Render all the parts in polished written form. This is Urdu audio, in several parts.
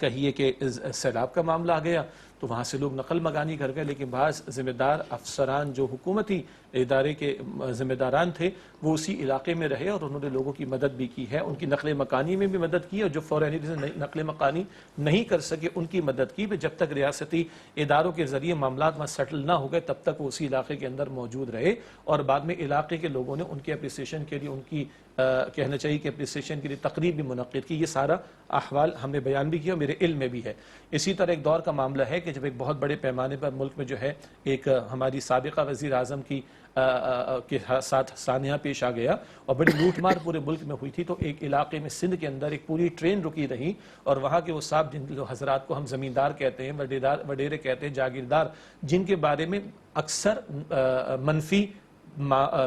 کہیے کہ سیلاب کا معاملہ آ گیا تو وہاں سے لوگ نقل مکانی کر گئے، لیکن بعض ذمہ دار افسران جو حکومتی ادارے کے ذمہ داران تھے وہ اسی علاقے میں رہے اور انہوں نے لوگوں کی مدد بھی کی ہے، ان کی نقل مکانی میں بھی مدد کی، اور جو فوراً نقل مکانی نہیں کر سکے ان کی مدد کی، جب تک ریاستی اداروں کے ذریعے معاملات وہاں سیٹل نہ ہو گئے تب تک وہ اسی علاقے کے اندر موجود رہے، اور بعد میں علاقے کے لوگوں نے ان کے اپریسیشن کے لیے ان کی کہنا چاہیے کہ اپریسیشن کے لیے تقریب بھی منعقد کی۔ یہ سارا احوال ہم نے بیان بھی کیا اور میرے علم میں بھی ہے۔ اسی طرح ایک دور کا معاملہ ہے کہ جب ایک بہت بڑے پیمانے پر ملک میں جو ہے ایک ہماری سابقہ وزیر اعظم کی کے ساتھ سانحہ پیش آ گیا اور بڑی لوٹ مار پورے ملک میں ہوئی تھی، تو ایک علاقے میں سندھ کے اندر ایک پوری ٹرین رکی رہی اور وہاں کے وہ صاحب جن حضرات کو ہم زمیندار کہتے ہیں، وڈیرے کہتے ہیں، جاگیردار، جن کے بارے میں اکثر منفی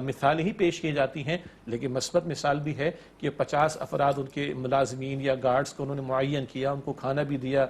مثال ہی پیش کی جاتی ہیں، لیکن مثبت مثال بھی ہے کہ 50 افراد ان کے ملازمین یا گارڈز کو انہوں نے معین کیا، ان کو کھانا بھی دیا،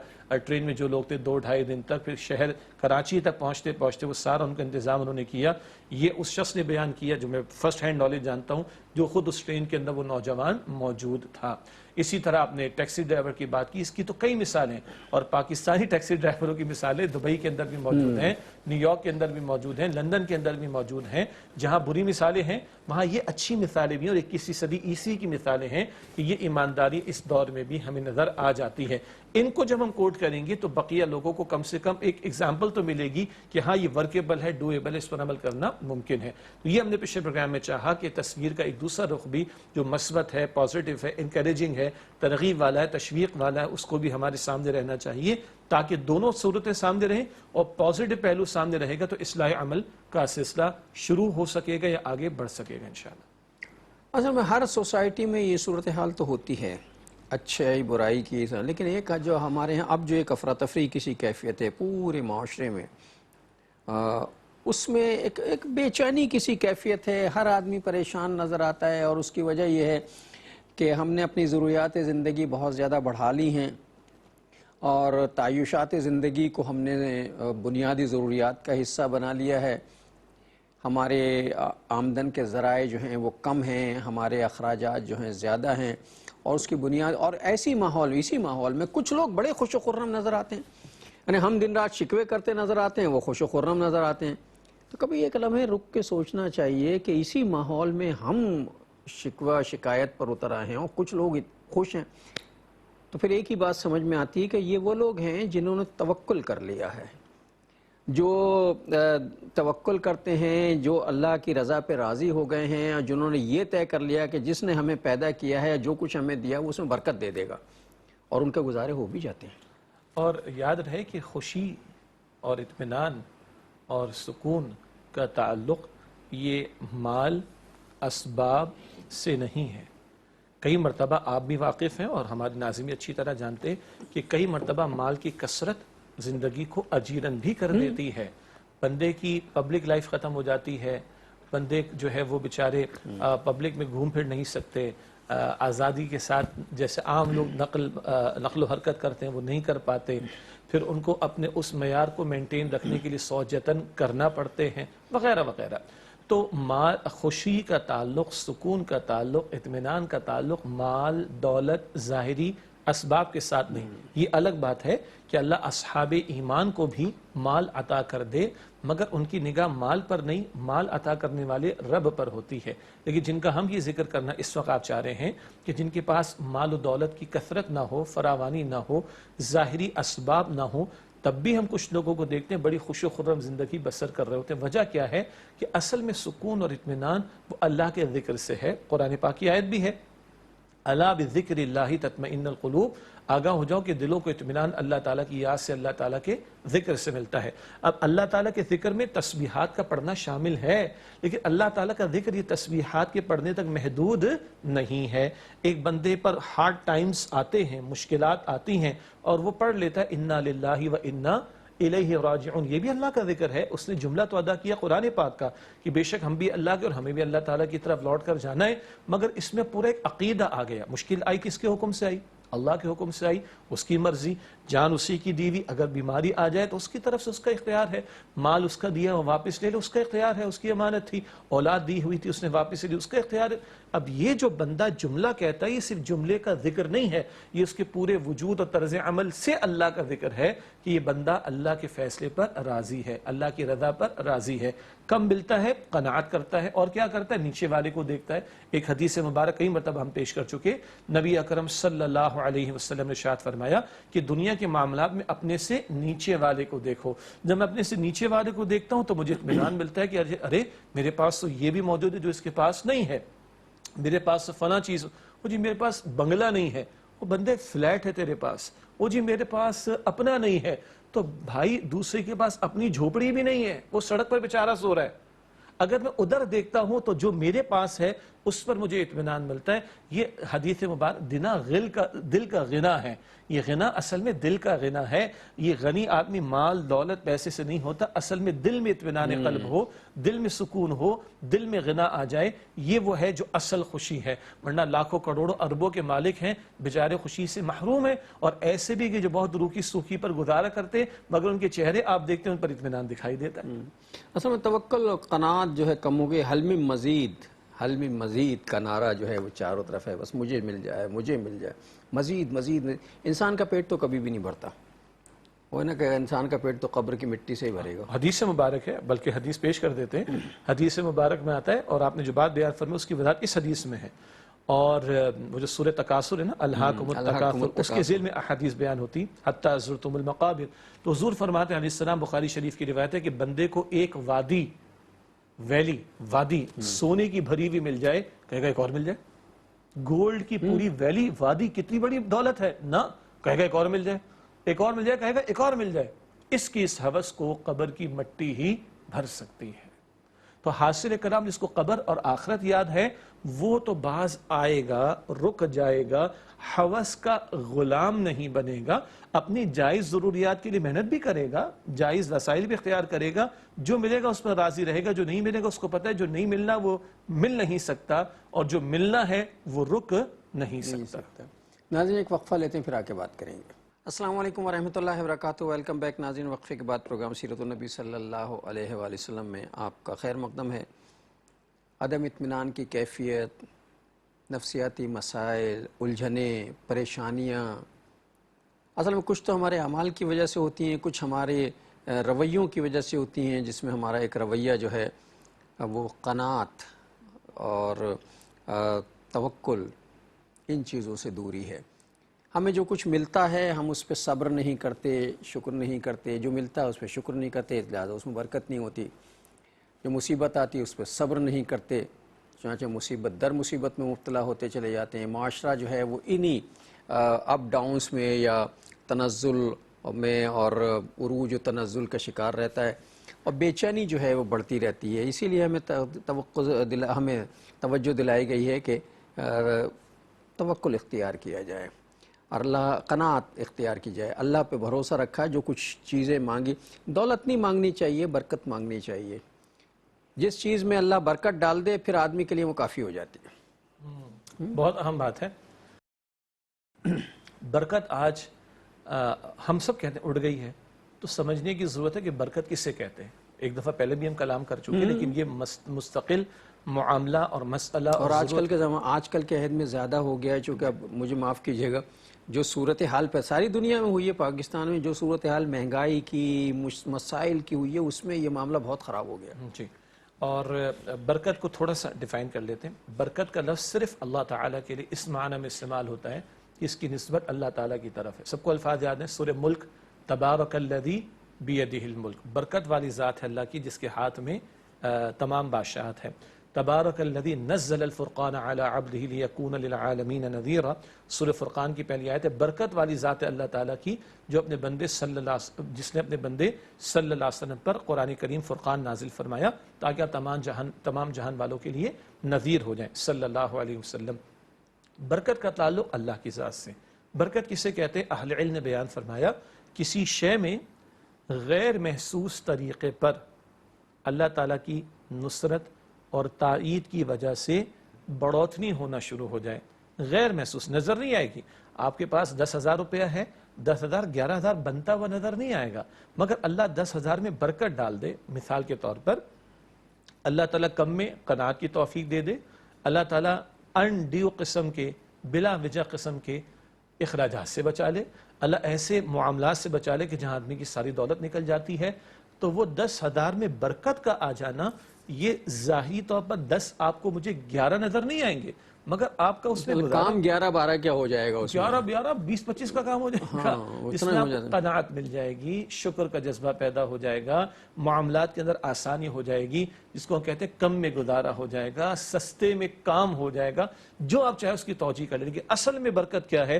ٹرین میں جو لوگ تھے 2-2.5 دن تک، پھر شہر کراچی تک پہنچتے پہنچتے وہ سارا ان کا انتظام انہوں نے کیا۔ یہ اس شخص نے بیان کیا جو میں فرسٹ ہینڈ نالج جانتا ہوں، جو خود اس ٹرین کے اندر وہ نوجوان موجود تھا۔ اسی طرح آپ نے ٹیکسی ڈرائیور کی بات کی، اس کی تو کئی مثالیں، اور پاکستانی ٹیکسی ڈرائیوروں کی مثالیں دبئی کے اندر بھی موجود ہیں، نیو یارک کے اندر بھی موجود ہیں، لندن کے اندر بھی موجود ہیں۔ جہاں بری مثالیں ہیں وہاں یہ اچھی مثالیں بھی ہیں، اور 21ویں صدی عیسوی کی مثالیں ہیں کہ یہ ایمانداری اس دور میں بھی ہمیں نظر آ جاتی ہے۔ ان کو جب ہم کوٹ کریں گے تو بقیہ لوگوں کو کم سے کم ایک ایگزامپل تو ملے گی کہ ہاں یہ ورکیبل ہے، ڈویبل ہے، اس پر عمل کرنا ممکن ہے۔ تو یہ ہم نے پچھلے پروگرام میں چاہا کہ تصویر کا ایک دوسرا رخ بھی جو مثبت ہے، پازیٹیو ہے، انکریجنگ ہے، ترغیب والا ہے، تشویق والا ہے، اس کو بھی ہمارے سامنے رہنا چاہیے تاکہ دونوں صورتیں سامنے رہیں، اور پازیٹیو پہلو سامنے رہے گا تو اصلاح عمل کا سلسلہ شروع ہو سکے گا یا آگے بڑھ سکے گا انشاءاللہ۔ اصل میں ہر سوسائٹی میں یہ صورتحال تو ہوتی ہے، اچھائی برائی کی، لیکن ایک جو ہمارے ہاں اب جو ایک افراتفری کسی کیفیت ہے پورے معاشرے میں، اس میں ایک بے چینی کسی کیفیت ہے، ہر آدمی پریشان نظر آتا ہے، اور اس کی وجہ یہ ہے کہ ہم نے اپنی ضروریات زندگی بہت زیادہ بڑھا لی ہیں، اور تعیشات زندگی کو ہم نے بنیادی ضروریات کا حصہ بنا لیا ہے۔ ہمارے آمدن کے ذرائع جو ہیں وہ کم ہیں، ہمارے اخراجات جو ہیں زیادہ ہیں، اور اس کی بنیاد، اور اسی ماحول میں کچھ لوگ بڑے خوش و خرم نظر آتے ہیں، یعنی ہم دن رات شکوے کرتے نظر آتے ہیں، وہ خوش و خرم نظر آتے ہیں۔ تو کبھی ایک لمحے رک کے سوچنا چاہیے کہ اسی ماحول میں ہم شکوہ شکایت پر اتر آئے ہیں اور کچھ لوگ خوش ہیں، تو پھر ایک ہی بات سمجھ میں آتی ہے کہ یہ وہ لوگ ہیں جنہوں نے توکل کر لیا ہے، جو توکل کرتے ہیں، جو اللہ کی رضا پہ راضی ہو گئے ہیں، اور جنہوں نے یہ طے کر لیا کہ جس نے ہمیں پیدا کیا ہے، جو کچھ ہمیں دیا وہ اس میں برکت دے دے گا، اور ان کے گزارے ہو بھی جاتے ہیں۔ اور یاد رہے کہ خوشی اور اطمینان اور سکون کا تعلق یہ مال اسباب سے نہیں ہے۔ کئی مرتبہ آپ بھی واقف ہیں اور ہمارے ناظرین اچھی طرح جانتے ہیں کہ کئی مرتبہ مال کی کثرت زندگی کو اجیرن بھی کر دیتی ہے، بندے کی پبلک لائف ختم ہو جاتی ہے، بندے جو ہے وہ بیچارے پبلک میں گھوم پھر نہیں سکتے، آزادی کے ساتھ جیسے عام لوگ نقل و حرکت کرتے ہیں وہ نہیں کر پاتے، پھر ان کو اپنے اس معیار کو مینٹین رکھنے کے لیے سو جتن کرنا پڑتے ہیں، وغیرہ وغیرہ۔ تو خوشی کا تعلق، سکون کا تعلق، اطمینان کا تعلق مال، دولت، ظاہری اسباب کے ساتھ نہیں۔ یہ الگ بات ہے کہ اللہ اصحاب ایمان کو بھی مال عطا کر دے، مگر ان کی نگاہ مال پر نہیں، مال عطا کرنے والے رب پر ہوتی ہے۔ لیکن جن کا ہم یہ ذکر کرنا اس وقت آپ چاہ رہے ہیں کہ جن کے پاس مال و دولت کی کثرت نہ ہو، فراوانی نہ ہو، ظاہری اسباب نہ ہو، تب بھی ہم کچھ لوگوں کو دیکھتے ہیں بڑی خوش و خرم زندگی بسر کر رہے ہوتے ہیں۔ وجہ کیا ہے کہ اصل میں سکون اور اطمینان وہ اللہ کے ذکر سے ہے۔ قرآن پاک کی آیت بھی ہے، الا بذکر اللہ تطمئن القلوب، آگاہ ہو جاؤ کہ دلوں کو اطمینان اللہ تعالیٰ کی یاد سے، اللہ تعالیٰ کے ذکر سے ملتا ہے۔ اب اللہ تعالیٰ کے ذکر میں تسبیحات کا پڑھنا شامل ہے، لیکن اللہ تعالیٰ کا ذکر یہ تسبیحات کے پڑھنے تک محدود نہیں ہے۔ ایک بندے پر ہارڈ ٹائمز آتے ہیں، مشکلات آتی ہیں، اور وہ پڑھ لیتا ہے انا للہ و انا الیہ راجعون، یہ بھی اللہ کا ذکر ہے۔ اس نے جملہ تو ادا کیا قرآن پاک کا کہ بے شک ہم بھی اللہ کے اور ہمیں بھی اللہ تعالیٰ کی طرف لوٹ کر جانا ہے، مگر اس میں پورا ایک عقیدہ آ گیا۔ مشکل آئی کس کے حکم سے آئی؟ اللہ کے حکم سے آئی، اس کی مرضی، جان اسی کی دی ہوئی، اگر بیماری آ جائے تو اس کی طرف سے اس کا اختیار ہے، مال اس کا دیا وہ واپس لے لے، اس کا اختیار ہے، اس کی امانت تھی، اولاد دی ہوئی تھی اس نے واپس لے لی، اس کا اختیار ہے۔ اب یہ جو بندہ جملہ کہتا ہے یہ صرف جملے کا ذکر نہیں ہے، یہ اس کے پورے وجود اور طرز عمل سے اللہ کا ذکر ہے کہ یہ بندہ اللہ کے فیصلے پر راضی ہے، اللہ کی رضا پر راضی ہے۔ کم ملتا ہے قناعت کرتا ہے، اور کیا کرتا ہے؟ نیچے والے کو دیکھتا ہے۔ ایک حدیث مبارک کئی مرتبہ ہم پیش کر چکے، نبی اکرم صلی اللہ علیہ وسلم نے ارشاد فرمایا کہ دنیا کے معاملات میں اپنے سے نیچے والے کو دیکھو۔ جب میں اپنے سے نیچے والے کو دیکھتا ہوں تو مجھے اطمینان ملتا ہے کہ ارے میرے پاس تو یہ بھی موجود ہے جو اس کے پاس نہیں ہے، میرے پاس فلاں چیز، وہ جی میرے پاس بنگلہ نہیں ہے، وہ بندے فلیٹ ہے تیرے پاس، وہ جی میرے پاس اپنا نہیں ہے، تو بھائی دوسرے کے پاس اپنی جھوپڑی بھی نہیں ہے، وہ سڑک پر بیچارہ سو رہا ہے۔ اگر میں ادھر دیکھتا ہوں تو جو میرے پاس ہے اس پر مجھے اطمینان ملتا ہے۔ یہ حدیث مبارک دل کا غنا ہے، یہ غنا اصل میں دل کا غنا ہے۔ یہ غنی آدمی مال دولت پیسے سے نہیں ہوتا، اصل میں دل میں اطمینان قلب ہو، دل میں سکون ہو، دل میں غنا آ جائے، یہ وہ ہے جو اصل خوشی ہے۔ ورنہ لاکھوں کروڑوں اربوں کے مالک ہیں، بیچارے خوشی سے محروم ہیں، اور ایسے بھی کہ جو بہت روکی سوکھی پر گزارا کرتے مگر ان کے چہرے آپ دیکھتے ہیں ان پر اطمینان دکھائی دیتا ہے۔ اصل میں توکل اور قناعت جو ہے کم ہو گئی، حل میں مزید کا نعرہ جو ہے وہ چاروں طرف ہے، بس مجھے مل جائے، مجھے مل جائے، مزید۔ انسان کا پیٹ تو کبھی بھی نہیں بھرتا، وہ نا کہ انسان کا پیٹ تو قبر کی مٹی سے ہی بھرے گا۔ حدیث مبارک ہے، بلکہ حدیث پیش کر دیتے ہیں، حدیث مبارک میں آتا ہے، اور آپ نے جو بات بیان فرمائی اس کی وضاحت اس حدیث میں ہے، اور وہ جو سورہ تکاثر ہے نا، الہاکم التکاثر، اس کے ذیل میں احادیث بیان ہوتی، حتی زرتم المقابر، تو حضور فرماتے ہیں علیہ السلام، بخاری شریف کی روایت ہے کہ بندے کو ایک وادی سونے کی بھری ہوئی مل جائے، کہے گا ایک اور مل جائے، گولڈ کی پوری ویلی وادی کتنی بڑی دولت ہے نا، کہے گا ایک اور مل جائے، ایک اور مل جائے، کہے گا ایک اور مل جائے، اس کی اس ہوس کو قبر کی مٹی ہی بھر سکتی ہے۔ تو حاصل کرام جس کو قبر اور آخرت یاد ہے وہ تو باز آئے گا، رک جائے گا، ہوس کا غلام نہیں بنے گا، اپنی جائز ضروریات کے لیے محنت بھی کرے گا، جائز وسائل بھی اختیار کرے گا، جو ملے گا اس پر راضی رہے گا، جو نہیں ملے گا اس کو پتہ ہے جو نہیں ملنا وہ مل نہیں سکتا، اور جو ملنا ہے وہ رک نہیں سکتا۔ ناظرین ایک وقفہ لیتے ہیں پھر آ کے بات کریں گے۔ السلام علیکم ورحمۃ اللہ وبرکاتہ، ویلکم بیک ناظرین۔ وقفے کے بعد پروگرام سیرت النبی صلی اللہ علیہ وآلہ وسلم میں آپ کا خیر مقدم ہے۔ عدم اطمینان کی کیفیت، نفسیاتی مسائل، الجھنیں، پریشانیاں، اصل میں کچھ تو ہمارے اعمال کی وجہ سے ہوتی ہیں، کچھ ہمارے رویوں کی وجہ سے ہوتی ہیں، جس میں ہمارا ایک رویہ جو ہے وہ قناعت اور توکل، ان چیزوں سے دوری ہے۔ ہمیں جو کچھ ملتا ہے ہم اس پہ صبر نہیں کرتے، شکر نہیں کرتے، جو ملتا ہے اس پہ شکر نہیں کرتے، لہٰذا اس میں برکت نہیں ہوتی۔ جو مصیبت آتی ہے اس پہ صبر نہیں کرتے، چنانچہ مصیبت در مصیبت میں مبتلا ہوتے چلے جاتے ہیں۔ معاشرہ جو ہے وہ انہی اپ ڈاؤنس میں یا تنزل میں اور عروج و تنزل کا شکار رہتا ہے، اور بے چینی جو ہے وہ بڑھتی رہتی ہے۔ اسی لیے ہمیں توجہ دلائی گئی ہے کہ توکل اختیار کیا جائے اور اللہ قناعت اختیار کی جائے، اللہ پہ بھروسہ رکھا، جو کچھ چیزیں مانگی، دولت نہیں مانگنی چاہیے، برکت مانگنی چاہیے۔ جس چیز میں اللہ برکت ڈال دے پھر آدمی کے لیے وہ کافی ہو جاتی ہے۔ بہت اہم بات ہے۔ برکت آج ہم سب کہتے ہیں اڑ گئی ہے، تو سمجھنے کی ضرورت ہے کہ برکت کسے کہتے ہیں۔ ایک دفعہ پہلے بھی ہم کلام کر چکے، لیکن یہ مستقل معاملہ اور مسئلہ اور آج کل کے عہد میں زیادہ ہو گیا ہے، چونکہ اب مجھے معاف کیجیے گا، جو صورتحال پہ ساری دنیا میں ہوئی ہے، پاکستان میں جو صورتحال مہنگائی کی، مسائل کی ہوئی ہے، اس میں یہ معاملہ بہت خراب ہو گیا۔ جی، اور برکت کو تھوڑا سا ڈیفائن کر لیتے ہیں۔ برکت کا لفظ صرف اللہ تعالیٰ کے لیے اس معنی میں استعمال ہوتا ہے کہ اس کی نسبت اللہ تعالیٰ کی طرف ہے۔ سب کو الفاظ یاد ہیں، سورہ ملک، تبارک الذی بیدہ الملک، برکت والی ذات ہے اللہ کی جس کے ہاتھ میں تمام بادشاہت ہے۔ تبارک الذی نزل الفرقان علی عبدہ لیکون للعالمین نذیرا، سورہ فرقان کی پہلی آیت ہے۔ برکت والی ذات ہے اللہ تعالیٰ کی جو اپنے بندے جس نے اپنے بندے صلی اللہ علیہ وسلم پر قرآن کریم فرقان نازل فرمایا تاکہ آپ تمام جہان والوں کے لیے نذیر ہو جائیں صلی اللہ علیہ وسلم۔ برکت کا تعلق اللہ کی ذات سے۔ برکت کسے کہتے ہیں؟ اہل علم نے بیان فرمایا، کسی شے میں غیر محسوس طریقے پر اللہ تعالیٰ کی نصرت اور تائید کی وجہ سے بڑھوتری ہونا شروع ہو جائے۔ غیر محسوس، نظر نہیں آئے گی۔ آپ کے پاس 10,000 روپیہ ہے، 10,000 11,000 بنتا ہوا نظر نہیں آئے گا، مگر اللہ 10,000 میں برکت ڈال دے۔ مثال کے طور پر اللہ تعالیٰ کم میں قناعت کی توفیق دے دے، اللہ تعالیٰ ان ڈیو قسم کے بلا وجہ قسم کے اخراجات سے بچا لے، اللہ ایسے معاملات سے بچا لے کہ جہاں آدمی کی ساری دولت نکل جاتی ہے، تو وہ 10,000 میں برکت کا آ جانا، یہ ظاہری طور پر 10 آپ کو مجھے 11 نظر نہیں آئیں گے، مگر آپ کا اس میں کام 11-12 کیا ہو جائے گا، 11 20-25 کا کام ہو جائے گا، جس میں آپ کو قناعت مل جائے گی، شکر کا جذبہ پیدا ہو جائے گا، معاملات کے اندر آسانی ہو جائے گی، جس کو ہم کہتے ہیں کم میں گزارا ہو جائے گا، سستے میں کام ہو جائے گا، جو آپ چاہے اس کی توجہ کر لیں۔ لیکن اصل میں برکت کیا ہے؟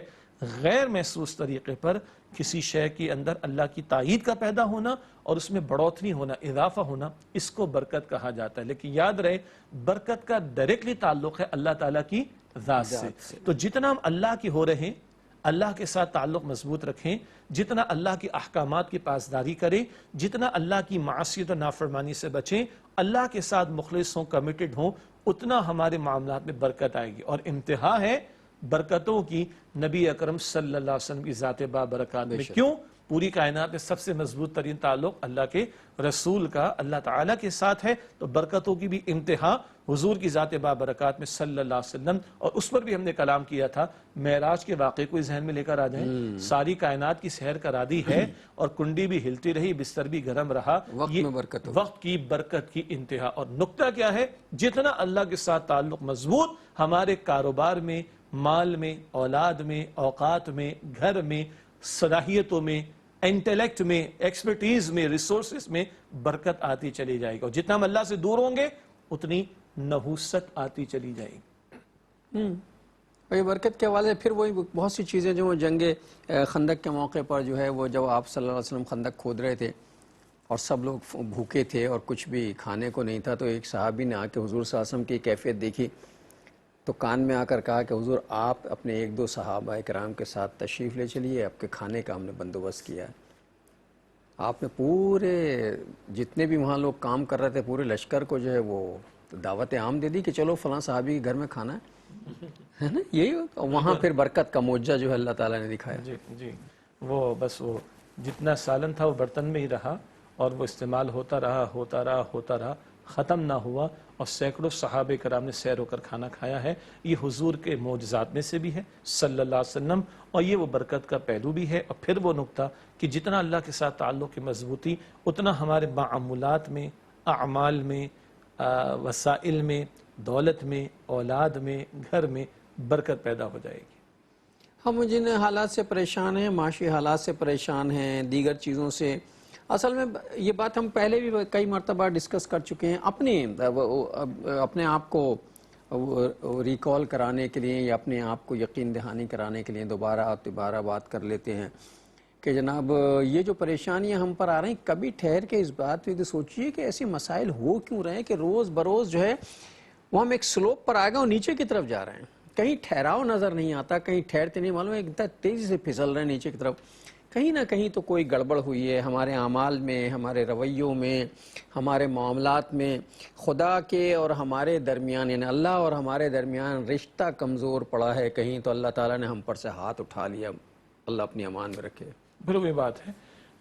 غیر محسوس طریقے پر کسی شے کے اندر اللہ کی تائید کا پیدا ہونا اور اس میں بڑھوتری ہونا، اضافہ ہونا، اس کو برکت کہا جاتا ہے۔ لیکن یاد رہے برکت کا ڈائریکٹلی تعلق ہے اللہ تعالیٰ کی ذات سے، تو جتنا ہم اللہ کی ہو رہے ہیں، اللہ کے ساتھ تعلق مضبوط رکھیں، جتنا اللہ کے احکامات کی پاسداری کریں، جتنا اللہ کی معصیت و نافرمانی سے بچیں، اللہ کے ساتھ مخلص ہوں، کمیٹڈ ہوں، اتنا ہمارے معاملات میں برکت آئے گی۔ اور انتہا ہے برکتوں کی نبی اکرم صلی اللہ علیہ وسلم کی ذات بابرکات میں۔ کیوں؟ پوری کائنات میں سب سے مضبوط ترین تعلق اللہ کے رسول کا اللہ تعالیٰ کے ساتھ ہے، تو برکتوں کی بھی انتہا حضور کی ذات بابرکات میں صلی اللہ علیہ وسلم۔ اور اس پر بھی ہم نے کلام کیا تھا، معراج کے واقعے کو ذہن میں لے کر آ جائیں، ساری کائنات کی سیر کرا دی ہے اور کنڈی بھی ہلتی رہی، بستر بھی گرم رہا، وقت کی برکت کی انتہا۔ اور نقطہ کیا ہے؟ جتنا اللہ کے ساتھ تعلق مضبوط، ہمارے کاروبار میں، مال میں، اولاد میں، اوقات میں، گھر میں، صلاحیتوں میں، انٹیلیکٹ میں، ایکسپرٹیز میں، ریسورسز میں برکت آتی چلی جائے گی۔ اور جتنا ہم اللہ سے دور ہوں گے اتنی نحوست آتی چلی جائے گی۔ اور یہ برکت کے حوالے پھر وہی بہت سی چیزیں جو جنگ خندق کے موقع پر جو ہے، وہ جب آپ صلی اللہ علیہ وسلم خندق کھود رہے تھے اور سب لوگ بھوکے تھے اور کچھ بھی کھانے کو نہیں تھا، تو ایک صحابی نے آ کے حضور صلی اللہ علیہ وسلم کی کیفیت دیکھی تو کان میں آ کر کہا کہ حضور آپ اپنے 1-2 صحابہ کرام کے ساتھ تشریف لے چلیے، آپ کے کھانے کا ہم نے بندوبست کیا ہے۔ آپ نے پورے جتنے بھی وہاں لوگ کام کر رہے تھے پورے لشکر کو جو ہے وہ دعوت عام دے دی کہ چلو فلاں صحابی کے گھر میں کھانا ہے نا، یہی وہاں پھر برکت کا معجزہ جو ہے اللہ تعالیٰ نے دکھایا۔ جی وہ بس وہ جتنا سالن تھا وہ برتن میں ہی رہا اور وہ استعمال ہوتا رہا، ختم نہ ہوا، اور سینکڑوں صحابہ کرام نے سیر ہو کر کھانا کھایا ہے۔ یہ حضور کے معجزات میں سے بھی ہے صلی اللہ علیہ وسلم، اور یہ وہ برکت کا پہلو بھی ہے۔ اور پھر وہ نقطہ کہ جتنا اللہ کے ساتھ تعلق کی مضبوطی، اتنا ہمارے معاملات میں، اعمال میں، وسائل میں، دولت میں، اولاد میں، گھر میں برکت پیدا ہو جائے گی۔ ہم جن حالات سے پریشان ہیں، معاشی حالات سے پریشان ہیں، دیگر چیزوں سے، اصل میں یہ بات ہم پہلے بھی کئی مرتبہ ڈسکس کر چکے ہیں، اپنے آپ کو ریکال کرانے کے لیے یا اپنے آپ کو یقین دہانی کرانے کے لیے دوبارہ بات کر لیتے ہیں کہ جناب یہ جو پریشانیاں ہم پر آ رہی ہیں، کبھی ٹھہر کے اس بات پہ سوچیے کہ ایسے مسائل ہو کیوں رہے ہیں کہ روز بروز جو ہے وہ ہم ایک سلوپ پر آ گئے اور نیچے کی طرف جا رہے ہیں، کہیں ٹھہراؤ نظر نہیں آتا، کہیں ٹھہرتے نہیں، معلوم ہے اتنا تیزی سے پھسل رہے ہیں نیچے کی طرف، کہیں نہ کہیں تو کوئی گڑبڑ ہوئی ہے ہمارے اعمال میں، ہمارے رویوں میں، ہمارے معاملات میں، خدا کے اور ہمارے درمیان یعنی اللہ اور ہمارے درمیان رشتہ کمزور پڑا ہے کہیں، تو اللہ تعالیٰ نے ہم پر سے ہاتھ اٹھا لیا، اللہ اپنی امان میں رکھے۔ پھر وہی بات ہے،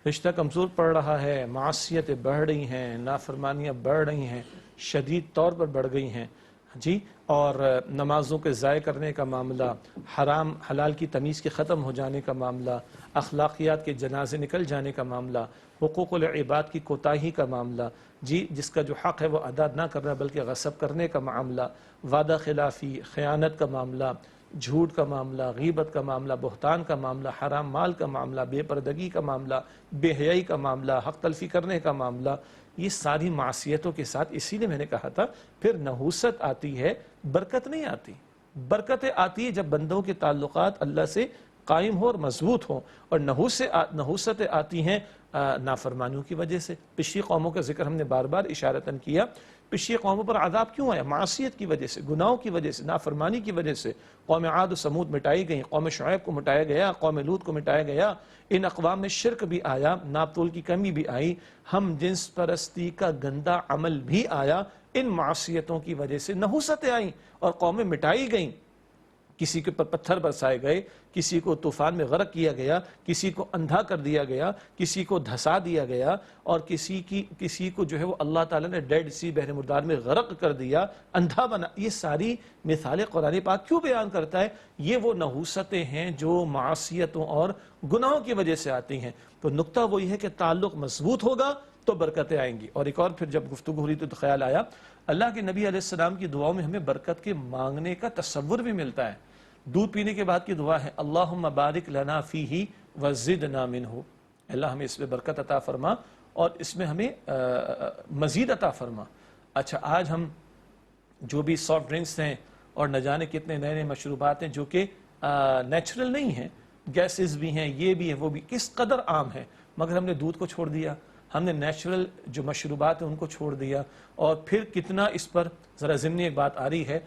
رشتہ کمزور پڑ رہا ہے، معصیتیں بڑھ رہی ہیں، نافرمانیاں بڑھ رہی ہیں، شدید طور پر بڑھ گئی ہیں جی، اور نمازوں کے ضائع کرنے کا معاملہ، حرام حلال کی تمیز کے ختم ہو جانے کا معاملہ، اخلاقیات کے جنازے نکل جانے کا معاملہ، حقوق العباد کی کوتاہی کا معاملہ جی، جس کا جو حق ہے وہ ادا نہ کرنا بلکہ غصب کرنے کا معاملہ، وعدہ خلافی، خیانت کا معاملہ، جھوٹ کا معاملہ، غیبت کا معاملہ، بہتان کا معاملہ، حرام مال کا معاملہ، بے پردگی کا معاملہ، بے حیائی کا معاملہ، حق تلفی کرنے کا معاملہ، یہ ساری معصیتوں کے ساتھ، اسی لیے میں نے کہا تھا پھر نحوست آتی ہے، برکت نہیں آتی۔ برکتیں آتی ہے جب بندوں کے تعلقات اللہ سے قائم ہو اور مضبوط ہوں، اور نحوستیں آتی ہیں نافرمانیوں کی وجہ سے۔ پچھلی قوموں کا ذکر ہم نے بار بار اشارتاً کیا، پچھلی قوموں پر عذاب کیوں آیا؟ معصیت کی وجہ سے، گناہوں کی وجہ سے، نافرمانی کی وجہ سے۔ قوم عاد و سمود مٹائی گئیں، قوم شعیب کو مٹایا گیا، قوم لوط کو مٹایا گیا، ان اقوام میں شرک بھی آیا، ناپ تول کی کمی بھی آئی، ہم جنس پرستی کا گندا عمل بھی آیا، ان معصیتوں کی وجہ سے نحوستیں آئیں اور قومیں مٹائی گئیں، کسی کے پر پتھر برسائے گئے، کسی کو طوفان میں غرق کیا گیا، کسی کو اندھا کر دیا گیا، کسی کو دھسا دیا گیا، اور کسی کو جو ہے وہ اللہ تعالیٰ نے ڈیڈ سی بحر مردار میں غرق کر دیا، اندھا بنا. یہ ساری مثالیں قرآن پاک کیوں بیان کرتا ہے؟ یہ وہ نحوستیں ہیں جو معصیتوں اور گناہوں کی وجہ سے آتی ہیں. تو نقطہ وہی ہے کہ تعلق مضبوط ہوگا تو برکتیں آئیں گی. اور ایک اور پھر جب گفتگو ہو رہی تو خیال آیا اللہ کے نبی علیہ السلام کی دعاؤں میں ہمیں برکت کے مانگنے کا تصور بھی ملتا ہے. دودھ پینے کے بعد کی دعا ہے اللہم بارک لنا فیہ وزدنا منہ، اللہ ہمیں اس میں برکت عطا فرما اور اس میں ہمیں مزید عطا فرما. اچھا، آج ہم جو بھی سافٹ ڈرنکس ہیں اور نہ جانے کتنے نئے نئے مشروبات ہیں جو کہ نیچرل نہیں ہیں، گیسز بھی ہیں، یہ بھی ہے وہ بھی، کس قدر عام ہے، مگر ہم نے دودھ کو چھوڑ دیا، ہم نے نیچرل جو مشروبات ہیں ان کو چھوڑ دیا. اور پھر کتنا اس پر ذرا ضمنی ایک بات آ رہی ہے،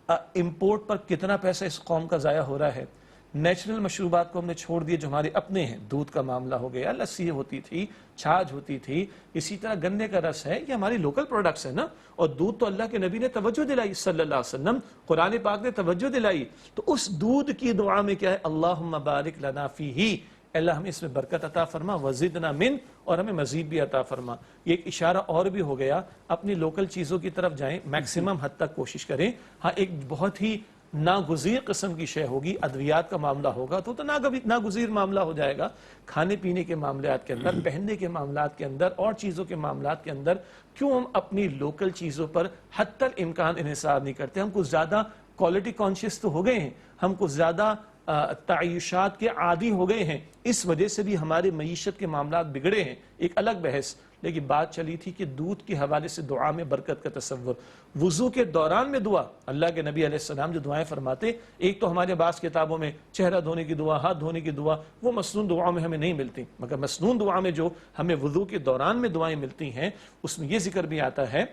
امپورٹ پر کتنا پیسہ اس قوم کا ضائع ہو رہا ہے. نیچرل مشروبات کو ہم نے چھوڑ دیے جو ہمارے اپنے ہیں. دودھ کا معاملہ ہو گیا، لسی ہوتی تھی، چھاچھ ہوتی تھی، اسی طرح گنے کا رس ہے، یہ ہماری لوکل پروڈکٹس ہیں نا. اور دودھ تو اللہ کے نبی نے توجہ دلائی صلی اللہ علیہ وسلم، قرآن پاک نے توجہ دلائی. تو اس دودھ کی دعا میں کیا ہے؟ اللہم بارک لنا فیہ، اللہ ہمیں اس میں برکت عطا فرما، وزدنا من، اور ہمیں مزید بھی عطا فرما. یہ ایک اشارہ اور بھی ہو گیا، اپنی لوکل چیزوں کی طرف جائیں، میکسیمم حد تک کوشش کریں. ہاں ایک بہت ہی ناگزیر قسم کی شے ہوگی، ادویات کا معاملہ ہوگا تو ناگزیر معاملہ ہو جائے گا. کھانے پینے کے معاملات کے اندر، پہننے کے معاملات کے اندر اور چیزوں کے معاملات کے اندر کیوں ہم اپنی لوکل چیزوں پر حتی الامکان انحصار نہیں کرتے؟ ہم کچھ زیادہ کوالٹی کانشیس تو ہو گئے ہیں، ہم کچھ زیادہ تعیشات کے عادی ہو گئے ہیں، اس وجہ سے بھی ہمارے معیشت کے معاملات بگڑے ہیں، ایک الگ بحث. لیکن بات چلی تھی کہ دودھ کے حوالے سے دعا میں برکت کا تصور. وضو کے دوران میں دعا، اللہ کے نبی علیہ السلام جو دعائیں فرماتے، ایک تو ہمارے بعض کتابوں میں چہرہ دھونے کی دعا، ہاتھ دھونے کی دعا، وہ مسنون دعاؤں میں ہمیں نہیں ملتی، مگر مسنون دعا میں جو ہمیں وضو کے دوران میں دعائیں ملتی ہیں اس میں یہ ذکر بھی آتا ہے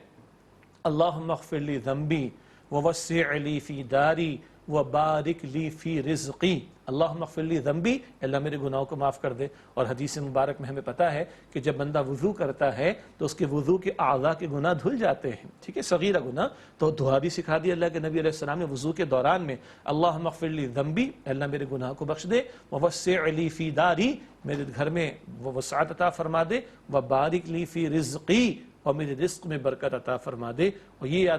اللہم اغفر لی ذنبی ووسع لی فی داری وبارک لی فی رزقی. اللہم اغفر لی ذنبی، اللہ میرے گناہوں کو معاف کر دے. اور حدیث مبارک میں ہمیں پتہ ہے کہ جب بندہ وضو کرتا ہے تو اس کے وضو کے اعضاء کے گناہ دھل جاتے ہیں، ٹھیک ہے، صغیرہ گناہ. تو دعا بھی سکھا دی اللہ کے نبی علیہ السلام نے وضو کے دوران میں، اللہم اغفر لی ذنبی، اللہ میرے گناہ کو بخش دے، ووسع لی فی داری، میرے گھر میں وہ وسعت عطا فرما دے، وبارک لی فی رزقی، اور میرے رزق میں برکت عطا فرما دے. اور یہ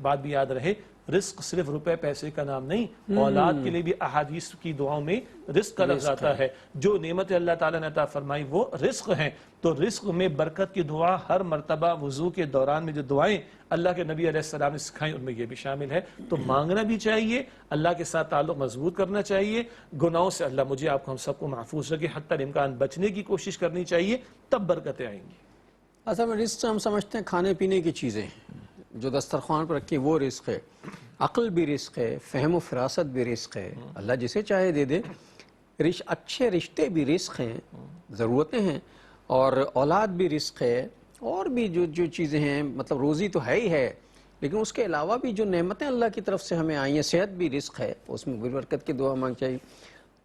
بات بھی یاد رہے، رزق صرف روپے پیسے کا نام نہیں، اولاد کے لیے بھی احادیث کی دعاؤں میں رزق کا لفظ آتا ہے. جو نعمت اللہ تعالیٰ نے عطا فرمائی وہ رزق ہیں، تو رزق میں برکت کی دعا ہر مرتبہ وضو کے دوران میں جو دعائیں اللہ کے نبی علیہ السلام نے سکھائیں ان میں یہ بھی شامل ہے. تو مانگنا بھی چاہیے، اللہ کے ساتھ تعلق مضبوط کرنا چاہیے، گناہوں سے اللہ مجھے آپ کو ہم سب کو محفوظ رکھے، حتی الامکان بچنے کی کوشش کرنی چاہیے، تب برکتیں آئیں گی. اصل میں رزق ہم سمجھتے ہیں کھانے پینے کی چیزیں جو دسترخوان پر رکھی وہ رزق ہے. عقل بھی رزق ہے، فہم و فراست بھی رزق ہے، اللہ جسے چاہے دے دے. اچھے رشتے بھی رزق ہیں، ضرورتیں ہیں، اور اولاد بھی رزق ہے، اور بھی جو چیزیں ہیں، مطلب روزی تو ہے ہی ہے، لیکن اس کے علاوہ بھی جو نعمتیں اللہ کی طرف سے ہمیں آئی ہیں، صحت بھی رزق ہے، اس میں بھی برکت کی دعا مانگ چاہیے.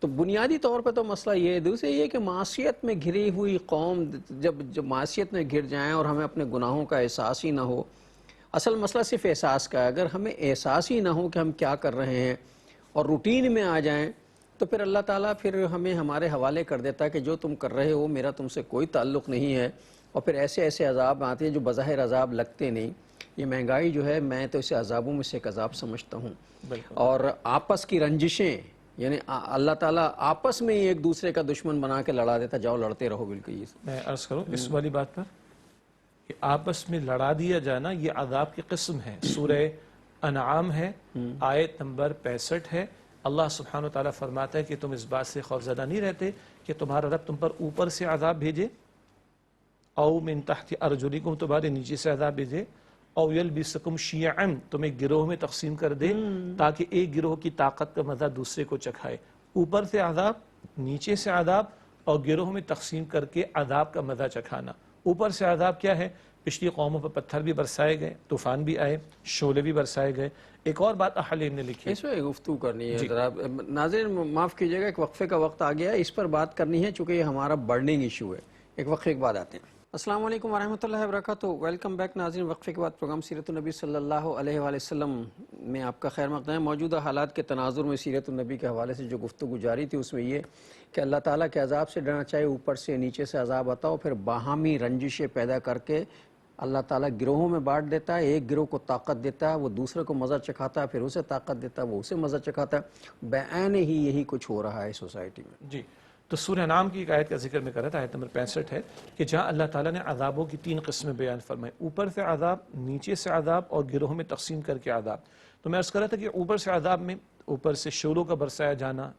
تو بنیادی طور پہ تو مسئلہ یہ ہے. دوسرے یہ کہ معصیت میں گھری ہوئی قوم جب معصیت میں گر جائیں اور ہمیں اپنے گناہوں کا احساس ہی نہ ہو. اصل مسئلہ صرف احساس کا ہے. اگر ہمیں احساس ہی نہ ہو کہ ہم کیا کر رہے ہیں اور روٹین میں آ جائیں تو پھر اللہ تعالیٰ پھر ہمیں ہمارے حوالے کر دیتا ہے کہ جو تم کر رہے ہو میرا تم سے کوئی تعلق نہیں ہے. اور پھر ایسے عذاب آتے ہیں جو بظاہر عذاب لگتے نہیں. یہ مہنگائی جو ہے میں تو اسے عذابوں میں سے ایک عذاب سمجھتا ہوں. اور آپس کی رنجشیں، یعنی اللہ تعالیٰ آپس میں ہی ایک دوسرے کا دشمن بنا کے لڑا دیتا، جاؤ لڑتے رہو. بالکل میں عرض کروں اس والی بات پر کہ آپس میں لڑا دیا جانا یہ عذاب کی قسم ہے. سورہ انعام ہے، آیت نمبر 65 ہے. اللہ سبحانہ وتعالیٰ فرماتا ہے کہ تم اس بات سے خوفزدہ نہیں رہتے کہ تمہارا رب تم پر اوپر سے عذاب بھیجے، او من تحت ارجلکم، تمہارے نیچے سے عذاب بھیجے، او یلبسکم شیعا، تمہیں گروہ میں تقسیم کر دے تاکہ ایک گروہ کی طاقت کا مزہ دوسرے کو چکھائے. اوپر سے عذاب، نیچے سے عذاب، اور گروہ میں تقسیم کر کے عذاب کا مزہ چکھانا. اوپر سے عذاب کیا ہے؟ پچھلی قوموں پر پتھر بھی برسائے گئے، طوفان بھی آئے، شعلے بھی برسائے گئے. ایک اور بات اہل علم نے لکھی، اس میں گفتگو کرنی ہے. ذرا ناظرین معاف کیجیے گا، ایک وقفے کا وقت آ گیا ہے، اس پر بات کرنی ہے چونکہ یہ ہمارا برننگ ایشو ہے. ایک وقفے کے بعد آتے ہیں. السلام علیکم ورحمۃ اللہ وبرکاتہ. ویلکم بیک ناظرین. وقفے کے بعد پروگرام سیرت النبی صلی اللہ علیہ وآلہ وسلم میں آپ کا خیر مقدم ہے. موجودہ حالات کے تناظر میں سیرت النبی کے حوالے سے جو گفتگو جاری تھی اس میں یہ کہ اللہ تعالیٰ کے عذاب سے ڈرنا چاہیے، اوپر سے نیچے سے عذاب آتا ہو، پھر باہمی رنجشیں پیدا کر کے اللہ تعالیٰ گروہوں میں بانٹ دیتا ہے. ایک گروہ کو طاقت دیتا ہے، وہ دوسرے کو مزہ چکھاتا ہے، پھر اسے طاقت دیتا ہے، وہ اسے مزہ چکھاتا ہے. بعین ہی یہی کچھ ہو رہا ہے سوسائٹی میں. جی، تو سورہ انعام کی ایک آیت کا ذکر میں کر رہا تھا، آیت نمبر 65 ہے کہ جہاں اللہ تعالیٰ نے عذابوں کی 3 قسمیں بیان فرمائی، اوپر سے عذاب، نیچے سے عذاب اور گروہوں میں تقسیم کر کے عذاب. تو میں عرض کر رہا تھا کہ اوپر سے عذاب میں اوپر سے شعلوں کا برسایا جانا،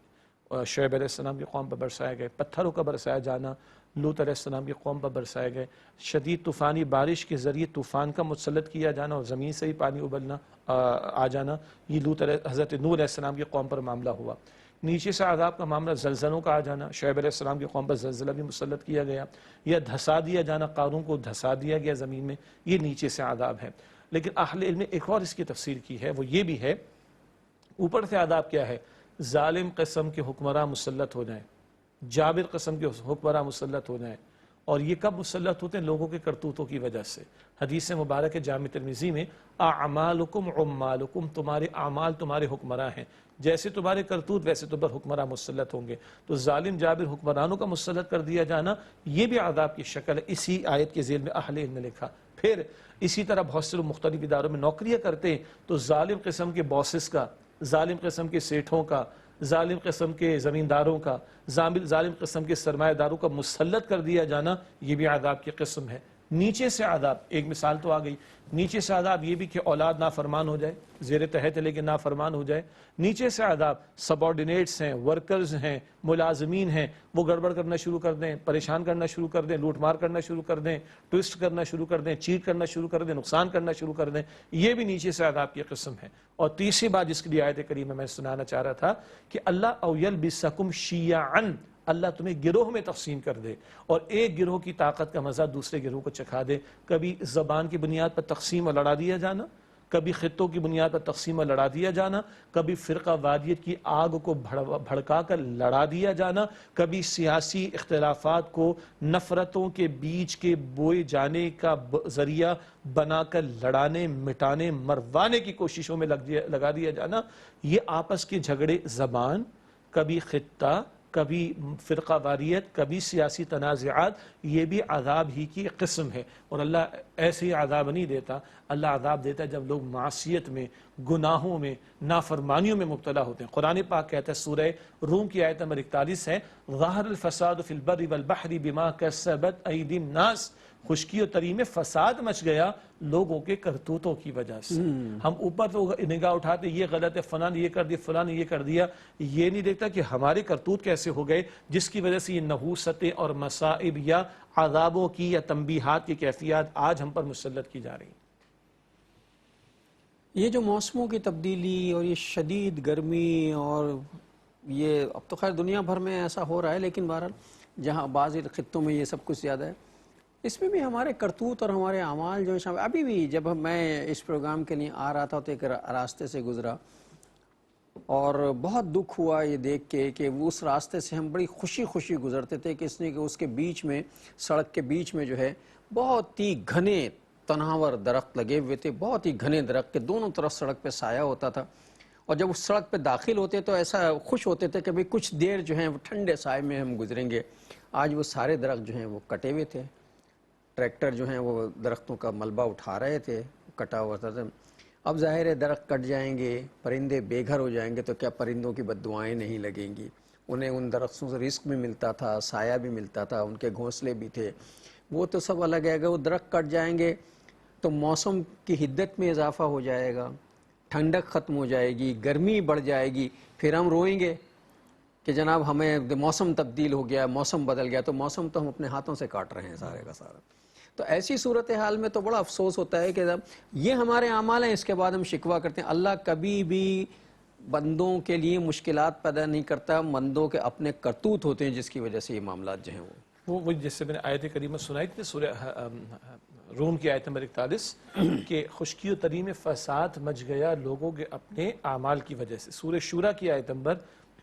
شعیب علیہ السلام کی قوم پر برسائے گئے، پتھروں کا برسایا جانا لوط علیہ السلام کی قوم پر برسائے گئے، شدید طوفانی بارش کے ذریعے طوفان کا مسلط کیا جانا اور زمین سے ہی پانی ابلنا آ جانا، یہ حضرت نوح علیہ السلام کی قوم پر معاملہ ہوا. نیچے سے عذاب کا معاملہ زلزلوں کا آ جانا، شعیب علیہ السلام کی قوم پر زلزلہ بھی مسلط کیا گیا، یا دھسا دیا جانا، قارون کو دھسا دیا گیا زمین میں، یہ نیچے سے عذاب ہے. لیکن اہل علم نے ایک اور اس کی تفسیر کی ہے، وہ یہ بھی ہے اوپر سے عذاب کیا ہے، ظالم قسم کے حکمراں مسلط ہو جائیں، جابر قسم کے حکمراں مسلط ہو جائیں. اور یہ کب مسلط ہوتے ہیں؟ لوگوں کے کرتوتوں کی وجہ سے. حدیث مبارک جامع ترمذی میں اعمالکم عمالکم، تمہارے اعمال تمہارے حکمراں ہیں، جیسے تمہارے کرتوت ویسے تم پر حکمراں مسلط ہوں گے. تو ظالم جابر حکمرانوں کا مسلط کر دیا جانا یہ بھی عذاب کی شکل ہے. اسی آیت کے ذیل میں اہل علم نے لکھا. پھر اسی طرح بہت سے لوگ مختلف اداروں میں نوکریاں کرتے ہیں، تو ظالم قسم کے باسز کا، ظالم قسم کے سیٹھوں کا، ظالم قسم کے زمینداروں کا، ظالم قسم کے سرمایہ داروں کا مسلط کر دیا جانا یہ بھی عذاب کی قسم ہے. نیچے سے عذاب، ایک مثال تو آ گئی. نیچے سے عذاب یہ بھی کہ اولاد نافرمان ہو جائے، زیر تحت لیکن نافرمان ہو جائے. نیچے سے عذاب سبارڈینیٹس ہیں، ورکرز ہیں، ملازمین ہیں، وہ گڑبڑ کرنا شروع کر دیں، پریشان کرنا شروع کر دیں، لوٹ مار کرنا شروع کر دیں، ٹوسٹ کرنا شروع کر دیں، چیٹ کرنا شروع کر دیں، نقصان کرنا شروع کر دیں. یہ بھی نیچے سے عذاب کی قسم ہے. اور تیسری بات جس کے لیے آیت کریمہ میں سنانا چاہ رہا تھا کہ اللہ او یلبسکم شیعاً، اللہ تمہیں گروہ میں تقسیم کر دے اور ایک گروہ کی طاقت کا مزہ دوسرے گروہ کو چکھا دے. کبھی زبان کی بنیاد پر تقسیم اور لڑا دیا جانا، کبھی خطوں کی بنیاد پر تقسیم اور لڑا دیا جانا، کبھی فرقہ واریت کی آگ کو بھڑکا کر لڑا دیا جانا، کبھی سیاسی اختلافات کو نفرتوں کے بیچ کے بوئے جانے کا ذریعہ بنا کر لڑانے، مٹانے، مروانے کی کوششوں میں لگا دیا جانا. یہ آپس کے جھگڑے، زبان، کبھی خطہ، کبھی فرقہ واریت، کبھی سیاسی تنازعات، یہ بھی عذاب ہی کی قسم ہے. اور اللہ ایسے ہی عذاب نہیں دیتا، اللہ عذاب دیتا ہے جب لوگ معصیت میں، گناہوں میں، نافرمانیوں میں مبتلا ہوتے ہیں. قرآن پاک کہتا ہے، سورہ روم کی آیت نمبر 41 ہے، ظہر الفساد فی البر والبحر بما کسبت ایدی الناس، خشکی و تری میں فساد مچ گیا لوگوں کے کرتوتوں کی وجہ سے. ہم اوپر تو نگاہ اٹھاتے یہ غلط ہے، فلاں نے یہ کر دیا، فلاں نے یہ کر دیا، یہ نہیں دیکھتا کہ ہمارے کرتوت کیسے ہو گئے جس کی وجہ سے یہ نحوستیں اور مصائب یا عذابوں کی یا تنبیہات کی کیفیات آج ہم پر مسلط کی جا رہی ہیں. یہ جو موسموں کی تبدیلی اور یہ شدید گرمی، اور یہ اب تو خیر دنیا بھر میں ایسا ہو رہا ہے، لیکن بہرحال جہاں بعض خطوں میں یہ سب کچھ زیادہ ہے، اس میں بھی ہمارے کرتوت اور ہمارے اعمال جو شامل. ابھی بھی جب میں اس پروگرام کے لیے آ رہا تھا تو ایک راستے سے گزرا اور بہت دکھ ہوا یہ دیکھ کے کہ اس راستے سے ہم بڑی خوشی خوشی گزرتے تھے کہ اس کے بیچ میں، سڑک کے بیچ میں جو ہے بہت ہی گھنے تناور درخت لگے ہوئے تھے، بہت ہی گھنے درخت کے دونوں طرف سڑک پہ سایہ ہوتا تھا. اور جب اس سڑک پہ داخل ہوتے تو ایسا خوش ہوتے تھے کہ بھئی کچھ دیر جو ہیں وہ ٹھنڈے سائے میں ہم گزریں گے. آج وہ سارے درخت جو ہیں وہ کٹے ہوئے تھے، ٹریکٹر جو ہیں وہ درختوں کا ملبہ اٹھا رہے تھے، کٹا ہوا تھا. اب ظاہر ہے درخت کٹ جائیں گے، پرندے بے گھر ہو جائیں گے تو کیا پرندوں کی بد دعائیں نہیں لگیں گی؟ انہیں ان درختوں سے رزق بھی ملتا تھا، سایہ بھی ملتا تھا، ان کے گھونسلے بھی تھے، وہ تو سب الگ ہے. اگر وہ درخت کٹ جائیں گے تو موسم کی حدت میں اضافہ ہو جائے گا، ٹھنڈک ختم ہو جائے گی، گرمی بڑھ جائے گی، پھر ہم روئیں گے کہ جناب ہمیں موسم تبدیل ہو گیا، موسم بدل گیا. تو موسم تو ہم اپنے ہاتھوں سے کاٹ رہے ہیں سارے کا سارا. تو ایسی صورتحال میں تو بڑا افسوس ہوتا ہے کہ یہ ہمارے اعمال ہیں، اس کے بعد ہم شکوہ کرتے ہیں. اللہ کبھی بھی بندوں کے لیے مشکلات پیدا نہیں کرتا، بندوں کے اپنے کرتوت ہوتے ہیں جس کی وجہ سے یہ معاملات جو ہیں وہ جس سے میں نے آیت کریمہ سنائی تھی سورہ روم کی آیت نمبر 41 کہ خشکی و تری میں فساد مچ گیا لوگوں کے اپنے اعمال کی وجہ سے. سورہ شورا کی آیت نمبر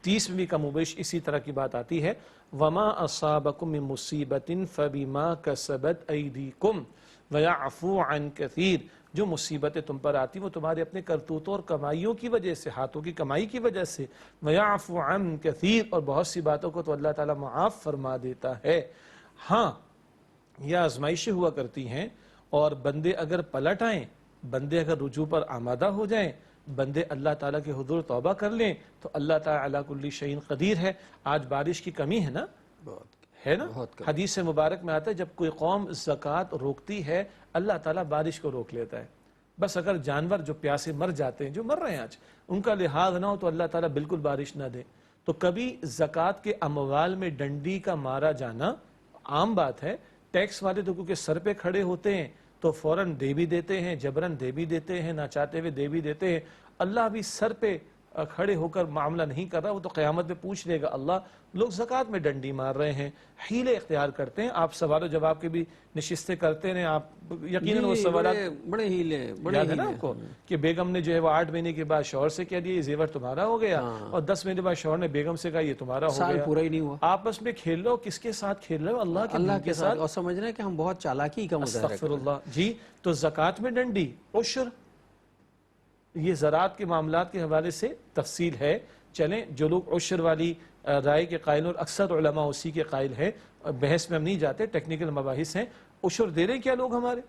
30 میں بھی کم و بیش اسی طرح کی بات آتی ہے. وما اصابکم من مصیبت فبما کسبت ایدیکم ویعفو عن کثیر. جو مصیبتیں تم پر آتی وہ تمہارے اپنے کرتوتوں اور کمائیوں کی وجہ سے، ہاتھوں کی کمائی کی وجہ سے. ویعفو عن کثیر، اور بہت سی باتوں کو تو اللہ تعالیٰ معاف فرما دیتا ہے. ہاں یہ آزمائشیں ہوا کرتی ہیں، اور بندے اگر پلٹ آئیں، بندے اگر رجوع پر آمادہ ہو جائیں، بندے اللہ تعالیٰ کے حضور توبہ کر لیں، تو اللہ تعالیٰ علی کل شیء قدیر ہے. آج بارش کی کمی ہے نا، ہے نا. حدیث مبارک میں آتا ہے جب کوئی قوم زکوٰۃ روکتی ہے اللہ تعالیٰ بارش کو روک لیتا ہے. بس اگر جانور جو پیاسے مر جاتے ہیں، جو مر رہے ہیں آج، ان کا لحاظ نہ ہو تو اللہ تعالیٰ بالکل بارش نہ دے. تو کبھی زکوٰۃ کے اموال میں ڈنڈی کا مارا جانا عام بات ہے. ٹیکس والے تو کیونکہ سر پہ کھڑے ہوتے ہیں تو فوراً دے بھی دیتے ہیں، جبراً دے بھی دیتے ہیں، نہ چاہتے ہوئے دے بھی دیتے ہیں. اللہ بھی سر پہ کھڑے ہو کر معاملہ نہیں کر رہا، وہ تو قیامت میں پوچھ لے گا اللہ لوگ زکوٰۃ میں ڈنڈی مار رہے ہیں، حیلے اختیار کرتے ہیں. آپ سوال و جواب کے بھی نشستیں کرتے ہیں، آپ یقیناً وہ سوالات بڑے ہیلے یاد ہے نا آپ کو کہ بیگم نے جو ہے وہ 8 مہینے کے بعد شوہر سے کہہ دیا یہ زیور تمہارا ہو گیا، اور 10 مہینے بعد شوہر نے بیگم سے کہا یہ تمہارا ہو سال گیا. پورا ہی نہیں ہوا. آپس میں کھیل لو، کس کے ساتھ کھیل رہے ہو؟ اللہ کے ساتھ. اور سمجھ رہے ہیں کہ ہم بہت چالاکی کا مظاہرہ استغفر اللہ. جی تو زکوٰۃ میں ڈنڈی، عشر، یہ زراعت کے معاملات کے حوالے سے تفصیل ہے. چلیں جو لوگ عشر والی رائے کے قائل اور اکثر علماء اسی کے قائل ہیں، بحث میں ہم نہیں جاتے، ٹیکنیکل مباحث ہیں. عشر دے رہے کیا لوگ ہمارے؟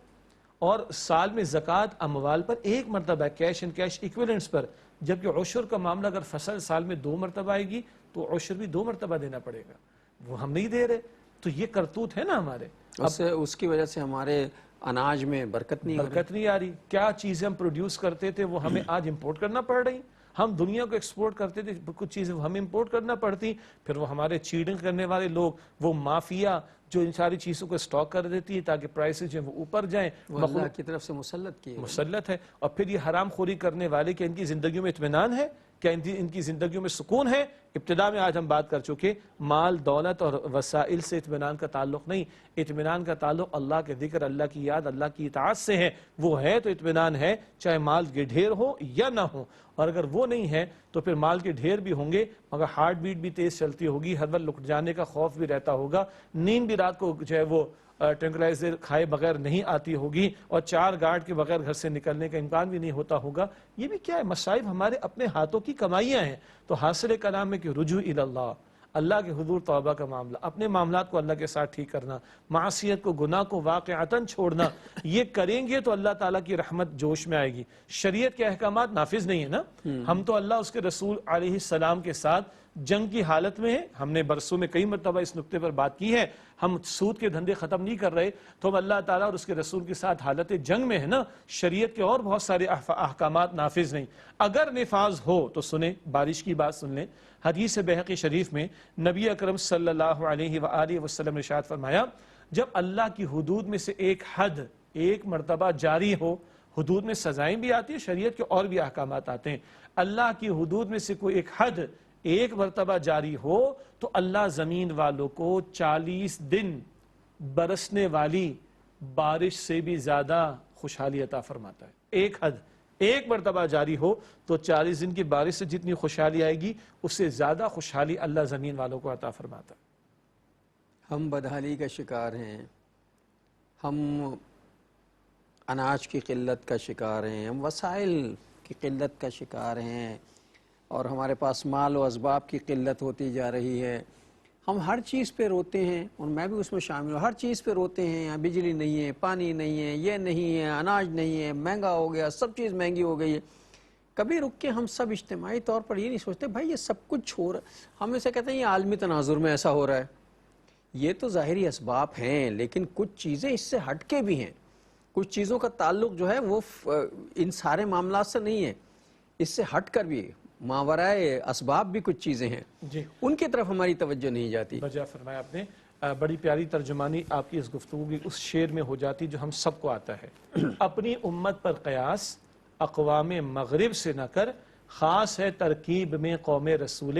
اور سال میں زکوٰۃ اموال پر ایک مرتبہ کیش اینڈ کیش ایکویلنٹس پر، جبکہ عشر کا معاملہ اگر فصل سال میں 2 مرتبہ آئے گی تو عشر بھی 2 مرتبہ دینا پڑے گا. وہ ہم نہیں دے رہے، تو یہ کرتوت ہے نا ہمارے. اس کی وجہ سے ہمارے اناج میں برکت نہیں آ رہی. کیا چیزیں ہم پروڈیوس کرتے تھے وہ ہمیں آج امپورٹ کرنا پڑ رہی. ہم دنیا کو ایکسپورٹ کرتے تھے، کچھ چیزیں ہمیں امپورٹ کرنا پڑتی. پھر وہ ہمارے چیٹنگ کرنے والے لوگ، وہ مافیا جو ان ساری چیزوں کو اسٹاک کر دیتی ہے تاکہ پرائسز جو ہیں وہ اوپر جائیں، اللہ کی طرف سے مسلط ہے. اور پھر یہ حرام خوری کرنے والے کہ ان کی زندگیوں میں اطمینان ہے، کیا ان کی زندگیوں میں سکون ہے؟ ابتدا میں آج ہم بات کر چکے، مال دولت اور وسائل سے اطمینان کا تعلق نہیں. اطمینان کا تعلق اللہ کے ذکر، اللہ کی یاد، اللہ کی اطاعت سے ہے. وہ ہے تو اطمینان ہے، چاہے مال کے ڈھیر ہو یا نہ ہو. اور اگر وہ نہیں ہے تو پھر مال کے ڈھیر بھی ہوں گے مگر ہارٹ بیٹ بھی تیز چلتی ہوگی، ہر وقت لٹ جانے کا خوف بھی رہتا ہوگا، نیند بھی رات کو جو ہے وہ ٹرنکلائزر کھائے بغیر نہیں آتی ہوگی، اور 4 گارڈ کے بغیر گھر سے نکلنے کا امکان بھی نہیں ہوتا ہوگا. یہ بھی کیا ہے؟ مصائب ہمارے اپنے ہاتھوں کی کمائیاں ہیں. تو حاصل کلام میں کہ رجوع الی اللہ، اللہ کے حضور توبہ کا معاملہ، اپنے معاملات کو اللہ کے ساتھ ٹھیک کرنا، معصیت کو، گناہ کو واقعتاً چھوڑنا، یہ کریں گے تو اللہ تعالیٰ کی رحمت جوش میں آئے گی. شریعت کے احکامات نافذ نہیں ہیں نا. ہم تو اللہ اس کے رسول علیہ السلام کے ساتھ جنگ کی حالت میں ہیں. ہم نے برسوں میں کئی مرتبہ اس نقطے پر بات کی ہے. ہم سود کے دھندے ختم نہیں کر رہے تو ہم اللہ تعالیٰ اور اس کے رسول کے ساتھ حالت جنگ میں ہے نا. شریعت کے اور بہت سارے احکامات نافذ نہیں. اگر نفاذ ہو تو سنیں، بارش کی بات سن لیں. حدیث بہقی شریف میں نبی اکرم صلی اللہ علیہ وآلہ وسلم نے ارشاد فرمایا، جب اللہ کی حدود میں سے ایک حد ایک مرتبہ جاری ہو، حدود میں سزائیں بھی آتی ہیں، شریعت کے اور بھی احکامات آتے ہیں، اللہ کی حدود میں سے کوئی ایک حد ایک مرتبہ جاری ہو تو اللہ زمین والوں کو 40 دن برسنے والی بارش سے بھی زیادہ خوشحالی عطا فرماتا ہے. ایک حد ایک مرتبہ جاری ہو تو 40 دن کی بارش سے جتنی خوشحالی آئے گی اس سے زیادہ خوشحالی اللہ زمین والوں کو عطا فرماتا ہے. ہم بدحالی کا شکار ہیں، ہم اناج کی قلت کا شکار ہیں، ہم وسائل کی قلت کا شکار ہیں، اور ہمارے پاس مال و اسباب کی قلت ہوتی جا رہی ہے. ہم ہر چیز پہ روتے ہیں، اور میں بھی اس میں شامل ہوں، ہر چیز پہ روتے ہیں. یہاں بجلی نہیں ہے، پانی نہیں ہے، یہ نہیں ہے، اناج نہیں ہے، مہنگا ہو گیا، سب چیز مہنگی ہو گئی ہے. کبھی رک کے ہم سب اجتماعی طور پر یہ نہیں سوچتے بھائی یہ سب کچھ ہو رہا ہے. ہم اسے کہتے ہیں یہ عالمی تناظر میں ایسا ہو رہا ہے. یہ تو ظاہری اسباب ہیں، لیکن کچھ چیزیں اس سے ہٹ کے بھی ہیں. کچھ چیزوں کا تعلق جو ہے وہ ان سارے معاملات سے نہیں ہے، اس سے ہٹ کر بھی ماورائے اسباب بھی کچھ چیزیں ہیں جی، ان کی طرف ہماری توجہ نہیں جاتی. بجا فرمایا آپ نے. بڑی پیاری ترجمانی آپ کی اس گفتگو کی اس شعر میں ہو جاتی جو ہم سب کو آتا ہے. اپنی امت پر قیاس اقوام مغرب سے نہ کر، خاص ہے ترکیب میں قوم رسول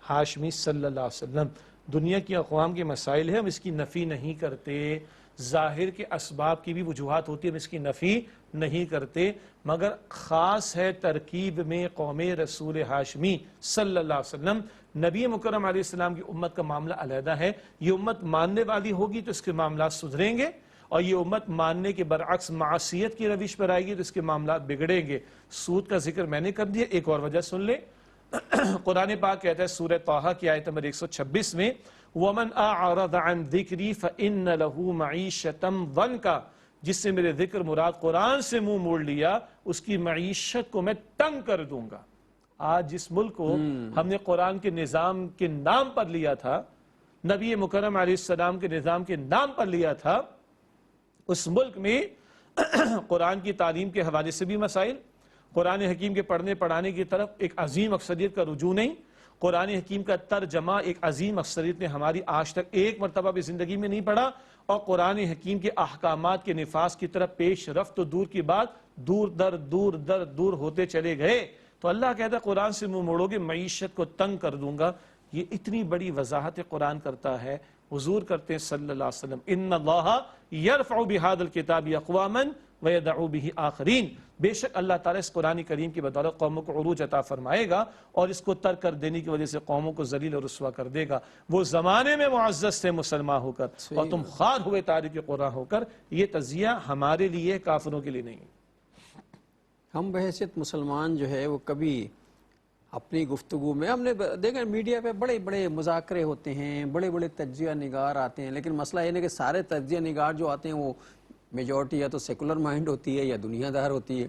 ہاشمی صلی اللہ علیہ وسلم. دنیا کی اقوام کے مسائل ہیں، ہم اس کی نفی نہیں کرتے. ظاہر کے اسباب کی بھی وجوہات ہوتی ہے، ہم اس کی نفی نہیں کرتے، مگر خاص ہے ترکیب میں قوم رسول ہاشمی صلی اللہ علیہ وسلم. نبی مکرم علیہ السلام کی امت کا معاملہ علیحدہ ہے. یہ امت ماننے والی ہوگی تو اس کے معاملات سدھریں گے، اور یہ امت ماننے کے برعکس معصیت کی روش پر آئے گی تو اس کے معاملات بگڑیں گے. سود کا ذکر میں نے کر دیا، ایک اور وجہ سن لیں. قرآن پاک کہتا ہے سورہ طٰہٰ کی آیت نمبر 126 میں وَمَنْ أَعْرَضَ عَنْ ذِكْرِي فَإِنَّ لَهُ مَعِيشَةً ضَنْكَ، جس سے میرے ذکر مراد قرآن سے منہ موڑ لیا اس کی معیشت کو میں تنگ کر دوں گا. آج جس ملک کو ہم نے قرآن کے نظام کے نام پر لیا تھا، نبی مکرم علیہ السلام کے نظام کے نام پر لیا تھا، اس ملک میں قرآن کی تعلیم کے حوالے سے بھی مسائل، قرآن حکیم کے پڑھنے پڑھانے کی طرف ایک عظیم اکثریت کا رجوع نہیں، قرآن حکیم کا ترجمہ ایک عظیم اکثریت نے ہماری آج تک ایک مرتبہ بھی زندگی میں نہیں پڑھا، اور قرآن حکیم کے احکامات کے نفاذ کی طرف پیش رفت تو دور کی بات، دور ہوتے چلے گئے. تو اللہ کہتا ہے قرآن سے منہ موڑو گے معیشت کو تنگ کر دوں گا. یہ اتنی بڑی وضاحت قرآن کرتا ہے. حضور کرتے ہیں صلی اللہ علیہ وسلم ان اللہ یرفع بہذا الکتاب اقواما ویدع بہ آخرین، بے شک اللہ تعالیٰ اس قرآن کریم کی بدولت قوموں کو عروج عطا فرمائے گا اور اس کو ترک کر دینے کی وجہ سے قوموں کو ذلیل اور رسوا کر دے گا. وہ زمانے میں معزز تھے مسلمان ہو کر اور تم خوار ہوئے تارک قرآن ہو کر. یہ تجزیہ ہمارے لیے کافروں کے لیے نہیں. ہم بحیثیت مسلمان جو ہے وہ کبھی اپنی گفتگو میں ہم نے دیکھا میڈیا پہ بڑے بڑے مذاکرے ہوتے ہیں، بڑے بڑے تجزیہ نگار آتے ہیں، لیکن مسئلہ یہ ہے کہ سارے تجزیہ نگار جو آتے ہیں وہ میجورٹی یا تو سیکولر مائنڈ ہوتی ہے یا دنیا دار ہوتی ہے.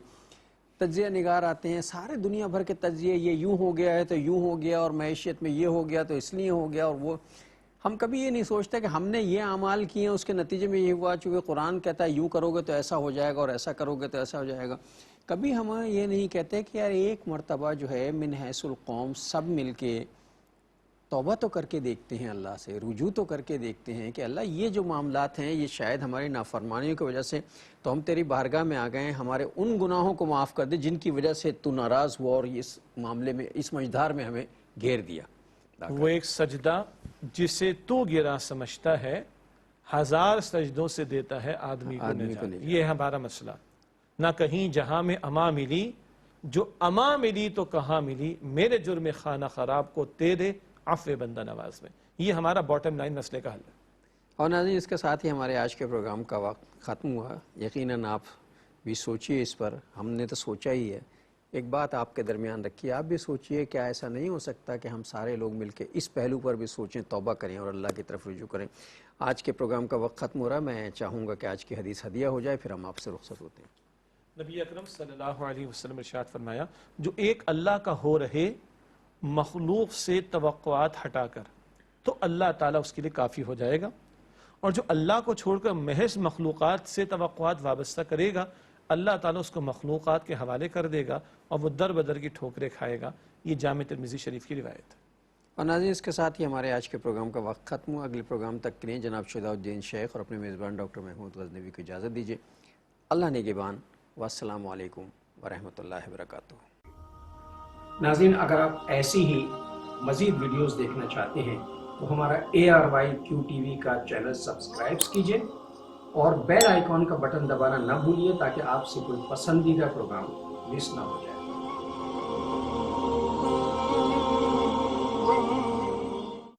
تجزیہ نگار آتے ہیں سارے دنیا بھر کے تجزیے، یہ یوں ہو گیا ہے تو یوں ہو گیا، اور معیشت میں یہ ہو گیا تو اس لیے ہو گیا، اور وہ ہم کبھی یہ نہیں سوچتے کہ ہم نے یہ اعمال کیے ہیں اس کے نتیجے میں یہ ہوا. چونکہ قرآن کہتا ہے یوں کرو گے تو ایسا ہو جائے گا اور ایسا کرو گے تو ایسا ہو جائے گا. کبھی ہم یہ نہیں کہتے کہ یار ایک مرتبہ جو ہے من حیث القوم سب مل کے توبہ تو کر کے دیکھتے ہیں، اللہ سے رجوع تو کر کے دیکھتے ہیں کہ اللہ یہ جو معاملات ہیں یہ شاید ہماری نافرمانیوں کی وجہ سے تو ہم تیری بارگاہ میں آ گئے ہیں، ہمارے ان گناہوں کو معاف کر دے جن کی وجہ سے تو ناراض ہوا اور اس معاملے میں اس مجدار میں ہمیں گھیر دیا. وہ ایک سجدہ جسے تو گرا سمجھتا ہے 1000 سجدوں سے دیتا ہے آدمی کو نجات. یہ ہے ہمارا مسئلہ. نہ کہیں جہاں میں اما ملی، جو اما ملی تو کہاں ملی، میرے جرم خانہ خراب کو تیرے عفو بندہ نواز میں. یہ ہمارا باٹم لائن مسئلے کا حل ہے. اور ناظرین اس کے ساتھ ہی ہمارے آج کے پروگرام کا وقت ختم ہوا. یقیناً آپ بھی سوچئے اس پر، ہم نے تو سوچا ہی ہے. ایک بات آپ کے درمیان رکھیے، آپ بھی سوچئے کیا ایسا نہیں ہو سکتا کہ ہم سارے لوگ مل کے اس پہلو پر بھی سوچیں، توبہ کریں اور اللہ کی طرف رجوع کریں. آج کے پروگرام کا وقت ختم ہو رہا ہے. میں چاہوں گا کہ آج کی حدیث ہدیہ ہو جائے، پھر ہم آپ سے رخصت ہوتے ہیں. نبی اکرم صلی اللہ علیہ وسلم ارشاد فرمایا جو ایک اللہ کا ہو رہے مخلوق سے توقعات ہٹا کر تو اللہ تعالیٰ اس کے لیے کافی ہو جائے گا، اور جو اللہ کو چھوڑ کر محض مخلوقات سے توقعات وابستہ کرے گا اللہ تعالیٰ اس کو مخلوقات کے حوالے کر دے گا اور وہ در بدر کی ٹھوکریں کھائے گا. یہ جامع ترمذی شریف کی روایت ہے. اور ناظرین اس کے ساتھ ہی ہمارے آج کے پروگرام کا وقت ختم ہوا. اگلے پروگرام تک کے لیے جناب شہداء الدین شیخ اور اپنے میزبان ڈاکٹر محمود غزنوی کو اجازت دیجیے. اللہ نگہبان، والسلام علیکم ورحمۃ اللہ وبرکاتہ. ناظرین اگر آپ ایسی ہی مزید ویڈیوز دیکھنا چاہتے ہیں تو ہمارا ARYQ-TV کا چینل سبسکرائب کیجئے اور بیل آئیکن کا بٹن دبانا نہ بھولیے تاکہ آپ سے کوئی پسندیدہ پروگرام مس نہ ہو جائے.